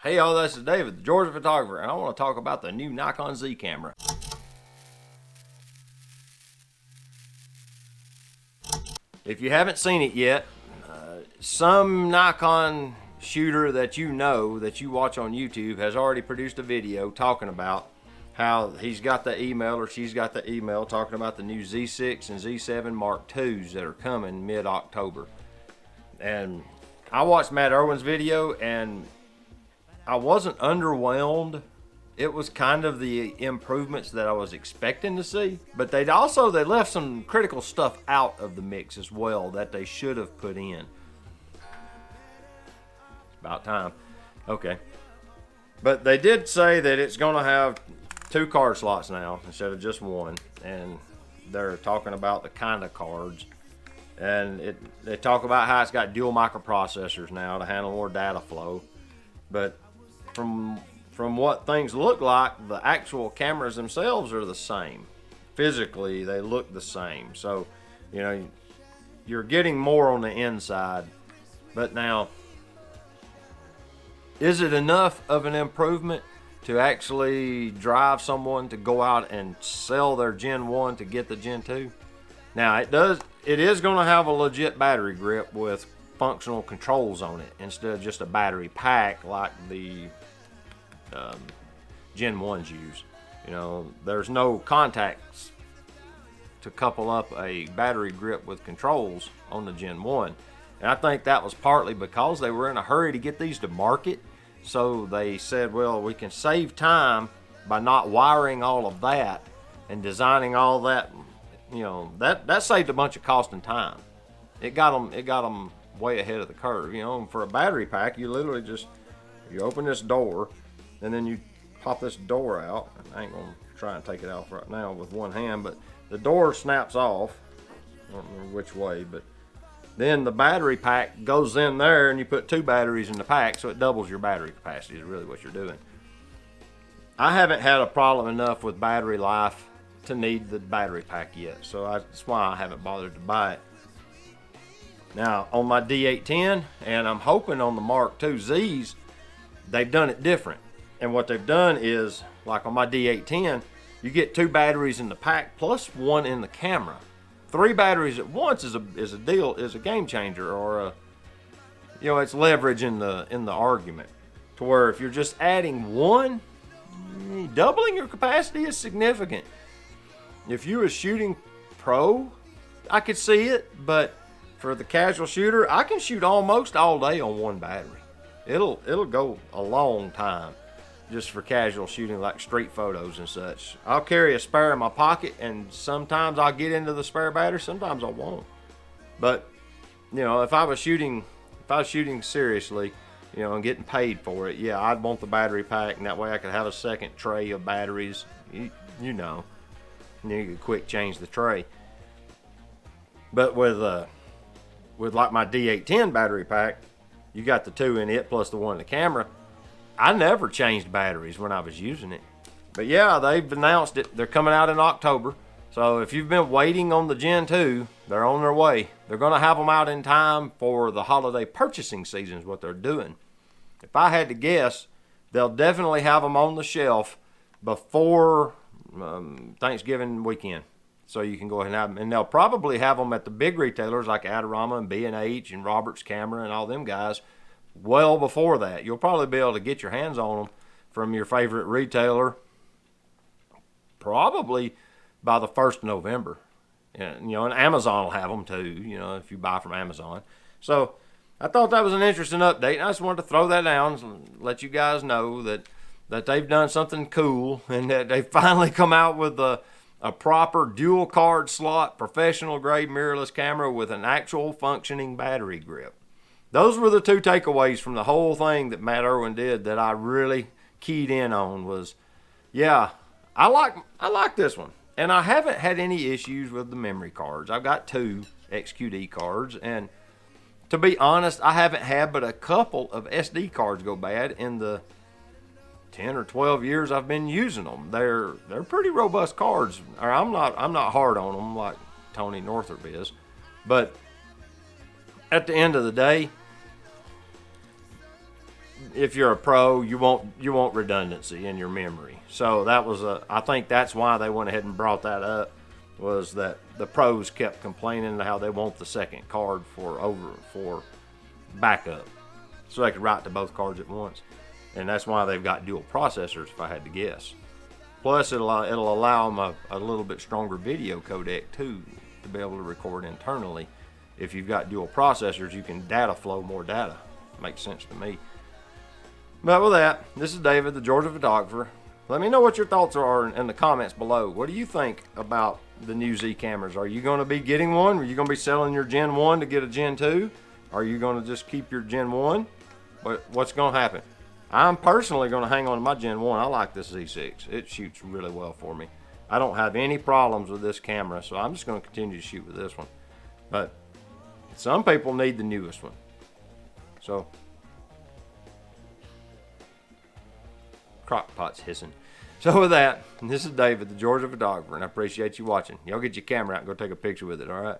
Hey y'all, this is David, the Georgia photographer, and I want to talk about the new Nikon Z camera. If you haven't seen it yet, some Nikon shooter that you know, that you watch on YouTube, has already produced a video talking about how he's got the email, or she's got the email, talking about the new Z6 and Z7 Mark IIs that are coming mid-October. And I watched Matt Irwin's video, and I wasn't underwhelmed. It was kind of the improvements that I was expecting to see, but they left some critical stuff out of the mix as well that they should have put in. It's about time. Okay. But they did say that it's going to have 2 card slots now instead of just one, and they're talking about the kind of cards, and they talk about how it's got dual microprocessors now to handle more data flow. But from what things look like, the actual cameras themselves are the same. Physically, they look the same. So, you know, you're getting more on the inside. But now, is it enough of an improvement to actually drive someone to go out and sell their Gen 1 to get the Gen 2? Now, it is going to have a legit battery grip with functional controls on it instead of just a battery pack like the Gen 1s use. You know, there's no contacts to couple up a battery grip with controls on the Gen 1. And I think that was partly because they were in a hurry to get these to market. So they said, well, we can save time by not wiring all of that and designing all that. You know, that saved a bunch of cost and time. It got them way ahead of the curve. You know, and for a battery pack, you literally just, you open this door, and then you pop this door out. I ain't gonna try and take it out right now with one hand, but the door snaps off. I don't remember which way, but then the battery pack goes in there, and you put 2 batteries in the pack, so it doubles your battery capacity is really what you're doing. I haven't had a problem enough with battery life to need the battery pack yet, so that's why I haven't bothered to buy it. Now, on my D810, and I'm hoping on the Mark II Zs, they've done it different. And what they've done is, like on my D810, you get 2 batteries in the pack plus 1 in the camera. 3 batteries at once is a game changer, or it's leverage in the argument. To where if you're just adding 1, doubling your capacity is significant. If you were shooting pro, I could see it, but for the casual shooter, I can shoot almost all day on 1 battery. It'll go a long time just for casual shooting, like street photos and such. I'll carry a spare in my pocket, and sometimes I'll get into the spare battery, sometimes I won't. But, you know, if I was shooting seriously, you know, and getting paid for it, yeah, I'd want the battery pack, and that way I could have a second tray of batteries. You know, you could quick change the tray. But with like my D810 battery pack, you got the 2 in it plus the 1 in the camera. I never changed batteries when I was using it. But yeah, they've announced it. They're coming out in October. So if you've been waiting on the Gen 2, they're on their way. They're going to have them out in time for the holiday purchasing season is what they're doing. If I had to guess, they'll definitely have them on the shelf before Thanksgiving weekend. So you can go ahead and have them. And they'll probably have them at the big retailers like Adorama and B&H and Roberts Camera and all them guys well before that. You'll probably be able to get your hands on them from your favorite retailer probably by the 1st of November. And, you know, and Amazon will have them too, you know, if you buy from Amazon. So I thought that was an interesting update, and I just wanted to throw that down and let you guys know that they've done something cool, and that they finally come out with a proper dual card slot professional grade mirrorless camera with an actual functioning battery grip. Those were the 2 takeaways from the whole thing that Matt Irwin did that I really keyed in on. Was, yeah, I like this one. And I haven't had any issues with the memory cards. I've got 2 XQD cards, and to be honest, I haven't had but a couple of SD cards go bad in the 10 or 12 years I've been using them. They're pretty robust cards. Or I'm not hard on them like Tony Northrup is, but at the end of the day, if you're a pro, you want redundancy in your memory. So that was I think that's why they went ahead and brought that up, was that the pros kept complaining how they want the second card for backup, so they could write to both cards at once, and that's why they've got dual processors, if I had to guess. Plus, it'll allow them a little bit stronger video codec too, to be able to record internally. If you've got dual processors, you can data flow more data. Makes sense to me. But with that, this is David, the Georgia photographer. Let me know what your thoughts are in the comments below. What do you think about the new Z cameras? Are you going to be getting one? Are you going to be selling your Gen 1 to get a Gen 2? Are you going to just keep your Gen 1? What's going to happen? I'm personally going to hang on to my Gen 1. I like this Z6. It shoots really well for me. I don't have any problems with this camera, so I'm just going to continue to shoot with this one. But some people need the newest one. So, crockpot's hissing. So with that, this is David, the Georgia photographer, and I appreciate you watching. Y'all get your camera out and go take a picture with it, all right?